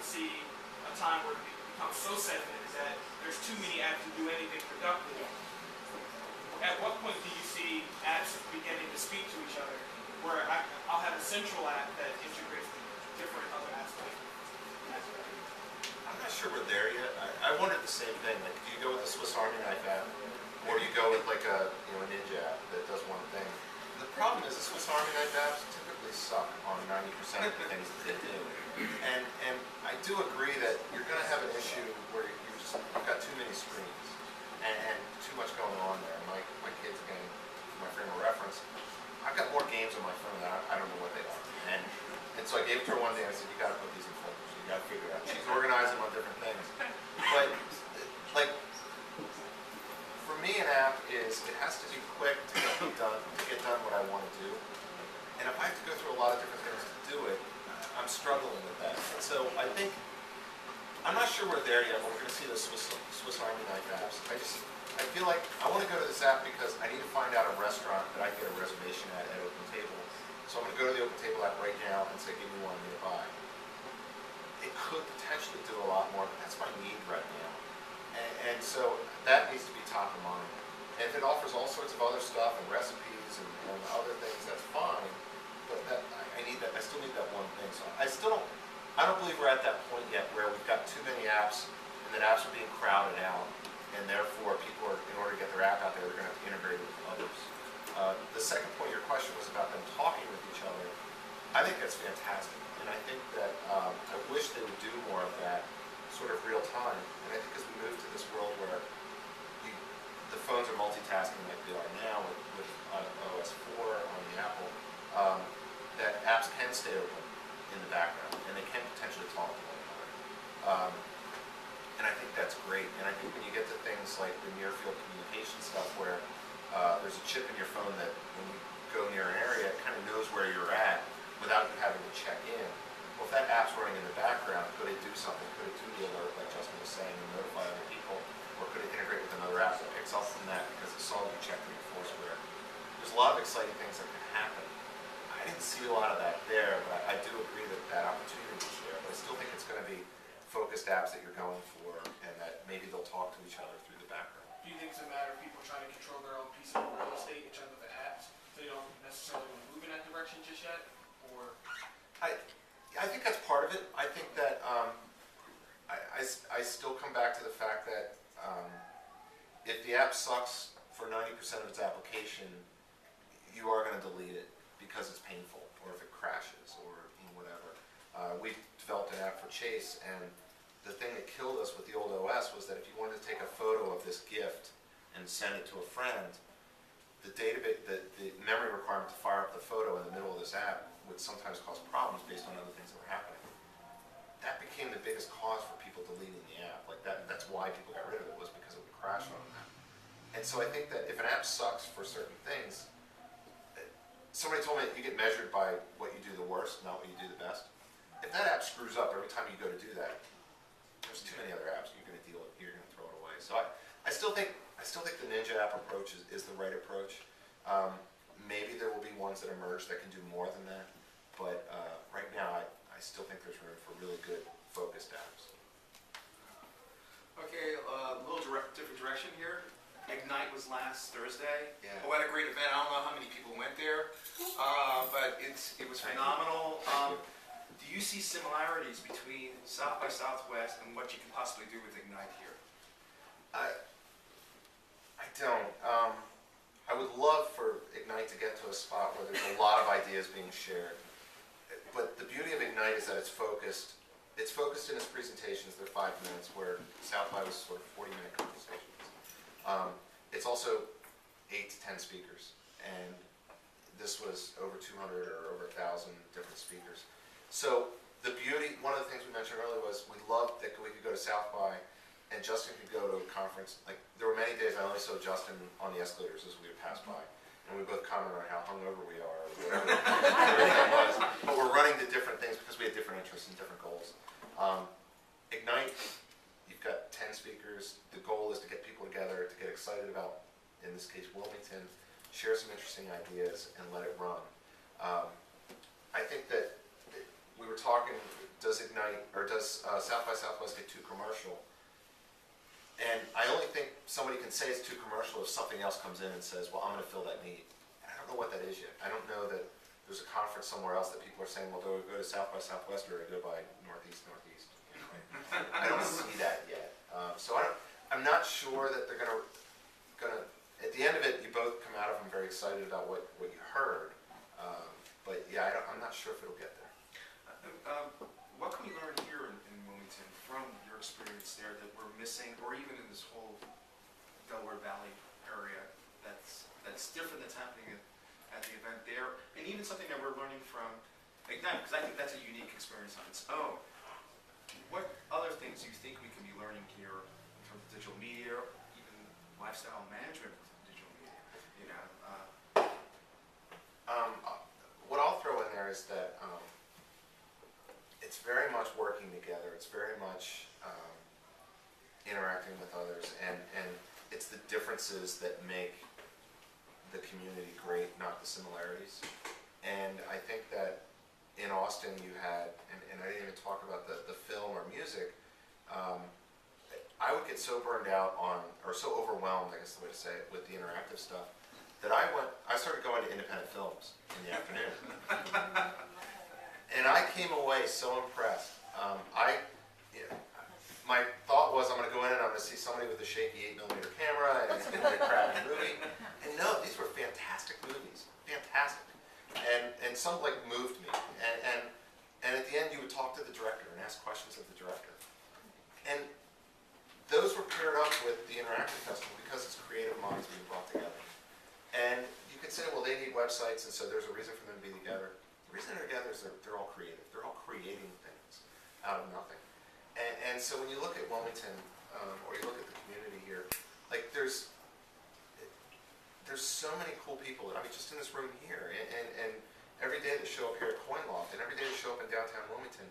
see a time where it becomes so segmented is that there's too many apps to do anything productive. At what point do you see apps beginning to speak to each other, where I'll have a central app that integrates with different other apps? I'm not sure we're there yet. I wondered the same thing. Like, do you go with the Swiss Army knife app, or do you go with like a a Ninja app that does one thing? And the problem is the Swiss Army knife apps typically suck on 90% of the things that they do. And I do agree that you're going to have an issue where you've got too many screens and too much going on there. My kids, again, my frame of reference, I've got more games on my phone that I don't know what they are. And so I gave it to her one day and I said, you got to put these in folders. You got to figure it out. She's organizing on different things. But, like, for me, an app is, it has to be quick to get done what I want to do. And if I have to go through a lot of different things to do it, I'm struggling with that. And so I think, I'm not sure we're there yet, but we're going to see the Swiss Army knife apps. I feel like I want to go to this app because I need to find out a restaurant that I can get a reservation at Open Table. So I'm going to go to the Open Table app right now and say, give me one nearby. It could potentially do a lot more, but that's my need right now. And so that needs to be top of mind. And if it offers all sorts of other stuff and recipes and other things, that's fine. But I need that. I still need that one thing. So I don't believe we're at that point yet where we've got too many apps and that apps are being crowded out, and therefore people are, in order to get their app out there, they're going to have to integrate with others. The second point, your question was about them talking with each other. I think that's fantastic, and I think that I wish they would do more of that sort of real time. And I think as we move to this world where the phones are multitasking like they are now with OS 4 on the Apple, that apps can stay open in the background and they can potentially talk to one another. And I think that's great. And I think when you get to things like the near field communication stuff where there's a chip in your phone that when you go near an area, it kind of knows where you're at without you having to check in. Well, if that app's running in the background, could it do something? Could it do the alert, like Justin was saying, and notify other people? Or could it integrate with another app that picks up from that because it saw you checking your Foursquare? There's a lot of exciting things that can happen. I didn't see a lot of that there, but I do agree that that opportunity is there. But I still think it's going to be focused apps that you're going for, and that maybe they'll talk to each other through the background. Do you think it's a matter of people trying to control their own piece of real estate in terms of the apps, so they don't necessarily want to move in that direction just yet? Or I think that's part of it. I think that I still come back to the fact that if the app sucks for 90% of its application, you are going to delete it because it's painful, or if it crashes, or whatever. We developed an app for Chase, and the thing that killed us with the old OS was that if you wanted to take a photo of this gift and send it to a friend, the database, the memory requirement to fire up the photo in the middle of this app would sometimes cause problems based on other things that were happening. That became the biggest cause for people deleting the app. Like that's why people got rid of it, was because it would crash on them. And so I think that if an app sucks for certain things, somebody told me that you get measured by what you do the worst, not what you do the best. If that app screws up every time you go to do that, there's too many other apps. You're going to deal with. You're going to throw it away. So I still think the Ninja app approach is the right approach. Maybe there will be ones that emerge that can do more than that, but right now I still think there's room for really good focused apps. Okay, a little different direction here. Ignite was last Thursday. Yeah. Oh, what a great event. I don't know how many people went there, but it was phenomenal. Do you see similarities between South by Southwest and what you can possibly do with Ignite here? I don't. I would love for Ignite to get to a spot where there's a lot of ideas being shared. But the beauty of Ignite is that it's focused. It's focused in its presentations. They're 5 minutes, where South by was sort of 40-minute conversations. It's also 8 to 10 speakers, and this was over 200 or over 1,000 different speakers. So the beauty, one of the things we mentioned earlier was we loved that we could go to South by, and Justin could go to a conference. Like, there were many days I only saw Justin on the escalators as we would pass by, and we both commented on how hungover we are, or whatever it was. But we're running to different things because we had different interests and different goals. Ignite, you've got 10 speakers. The goal is to get people together, to get excited about, in this case, Wilmington, share some interesting ideas, and let it run. I think that we were talking does Ignite, or does South by Southwest get too commercial? And I only think somebody can say it's too commercial if something else comes in and says, well, I'm going to fill that need. And I don't know what that is yet. I don't know that there's a conference somewhere else that people are saying, well, do I go to South by Southwest or do I go by Northeast? You know, I don't see that yet. So I'm not sure that they're gonna, at the end of it, you both come out of them very excited about what you heard. But yeah, I'm not sure if it'll get there. What can we learn here in Wilmington from your experience there that we're missing, or even in this whole Delaware Valley area that's different that's happening at the event there, and even something that we're learning from Ignite, because I think that's a unique experience on its own. What other things do you think we can be learning here in terms of digital media, even lifestyle management of digital media? You know, What I'll throw in there is that it's very much working together. It's very much interacting with others, and it's the differences that make the community great, not the similarities. And I think that in Austin you had, and I didn't even talk about the film or music, I would get so burned out on, or so overwhelmed, I guess the way to say it, with the interactive stuff, that I started going to independent films in the afternoon. And I came away so impressed. My thought was, I'm going to go in and I'm going to see somebody with a shaky 8mm camera and it's going to be a crappy movie. And no, these were fantastic movies, fantastic. And some like moved me. And at the end, you would talk to the director and ask questions of the director. And those were paired up with the interactive festival because it's creative minds being brought together. And you could say, well, they need websites, and so there's a reason for them to be together. The reason they're together is they're all creative. They're all creating things out of nothing. And so when you look at Wilmington, or you look at the community here, like there's so many cool people. I mean, just in this room here, and every day that show up here at Coin Loft, and every day that show up in downtown Wilmington,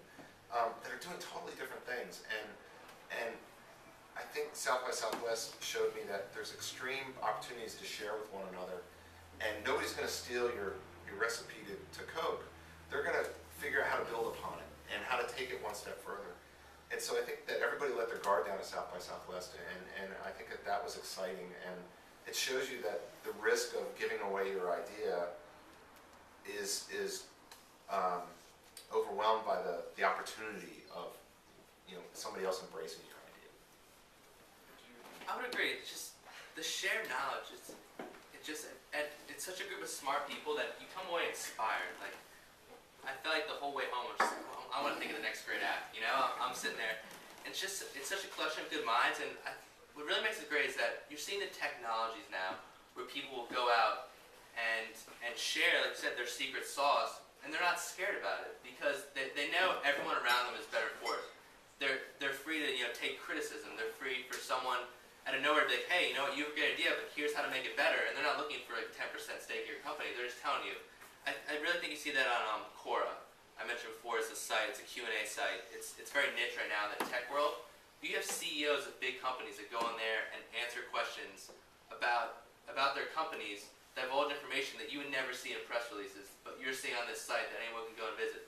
that are doing totally different things. And I think South by Southwest showed me that there's extreme opportunities to share with one another, and nobody's going to steal your recipe to Coke. They're going to figure out how to build upon it and how to take it one step further. And so I think that everybody let their guard down at South by Southwest, and I think that was exciting, and it shows you that the risk of giving away your idea is overwhelmed by the opportunity of somebody else embracing your idea. I would agree. It's just the shared knowledge. It's such a group of smart people that you come away inspired. Like I feel like the whole way home, I want to think of the next great app. I'm sitting there. And it's such a collection of good minds. And what really makes it great is that you're seeing the technologies now where people will go out and share, like you said, their secret sauce, and they're not scared about it because they know everyone around them is better for it. They're free to take criticism. They're free for someone out of nowhere to be like, hey, you have a great idea, but here's how to make it better. And they're not looking for like 10% stake in your company. They're just telling you. I really think you see that on Quora. I mentioned before, it's a site, it's a Q&A site. It's very niche right now in the tech world. You have CEOs of big companies that go in there and answer questions about their companies, divulge information that you would never see in press releases, but you're seeing on this site that anyone can go and visit.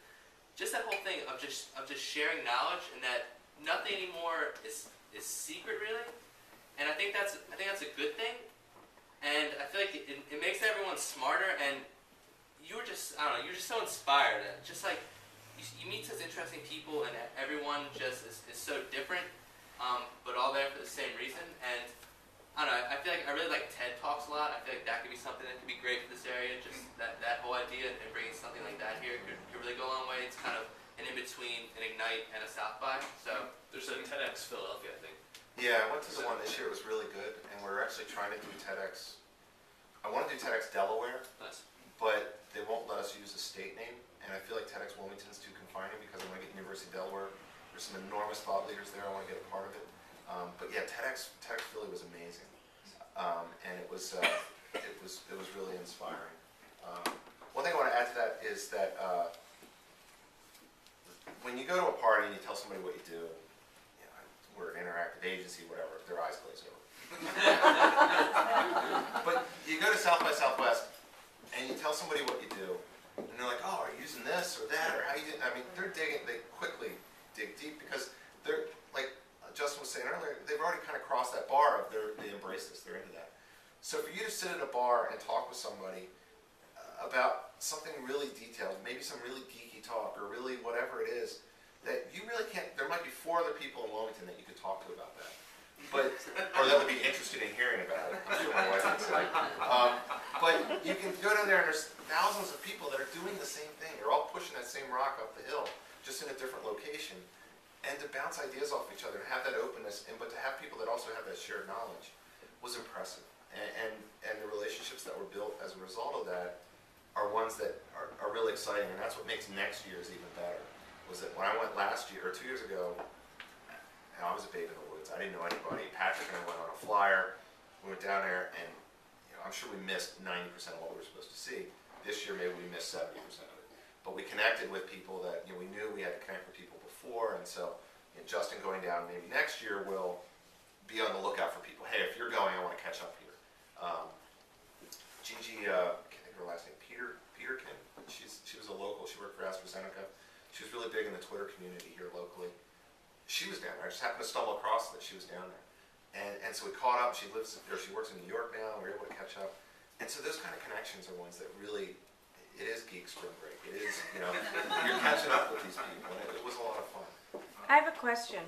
Just that whole thing of just sharing knowledge, and that nothing anymore is secret really. And I think that's a good thing. And I feel like it makes everyone smarter, and you're just so inspired. Just like you meet such interesting people, and everyone just is so different, but all there for the same reason. And I don't know, I feel like I really like TED Talks a lot. I feel like that could be something that could be great for this area. Just that whole idea, and bringing something like that here could really go a long way. It's kind of an in-between an Ignite and a South by. So There's a TEDx Philadelphia, I think. Yeah, I went to the one this year. It was really good, and we're actually trying to do TEDx. I want to do TEDx Delaware, Nice. but they won't let us use a state name, and I feel like TEDx Wilmington's too confining because I want to get University of Delaware. There's some enormous thought leaders there. I want to get a part of it. But yeah, TEDx Philly was amazing, and it was really inspiring. One thing I want to add to that is that when you go to a party and you tell somebody what you do, we're an interactive agency, whatever, their eyes glaze over. But you go to South by Southwest and you tell somebody what you do, and they're like, oh, are you using this or that, or how you do? I mean, they're digging, they quickly So for you to sit at a bar and talk with somebody about something really detailed, maybe some really geeky talk or really whatever it is, that you really can't, there might be 4 other people in Wilmington that you could talk to about that. But, or that would be interested in hearing about it. I'm sure my wife would say. But you can go down there and there's thousands of people that are doing the same thing. They're all pushing that same rock up the hill, just in a different location. And to bounce ideas off each other, and have that openness, but to have people that also have that shared knowledge was impressive. And the relationships that were built as a result of that are ones that are really exciting, and that's what makes next year's even better. Was that when I went last year, or 2 years ago, I was a babe in the woods. I didn't know anybody. Patrick and I went on a flyer. We went down there, and I'm sure we missed 90% of what we were supposed to see. This year, maybe we missed 70% of it. But we connected with people that we knew we had to connect with people before, and so Justin going down maybe next year will be on the lookout for people. Hey, if you're going, I want to catch up here. Gigi, I can't think of her last name, Peterkin. She was a local. She worked for AstraZeneca. She was really big in the Twitter community here locally. She was down there. I just happened to stumble across that she was down there. And so we caught up. She works in New York now. We were able to catch up. And so those kind of connections are ones that really, it is geek spring break. It is, you're catching up with these people. And it was a lot of fun. I have a question.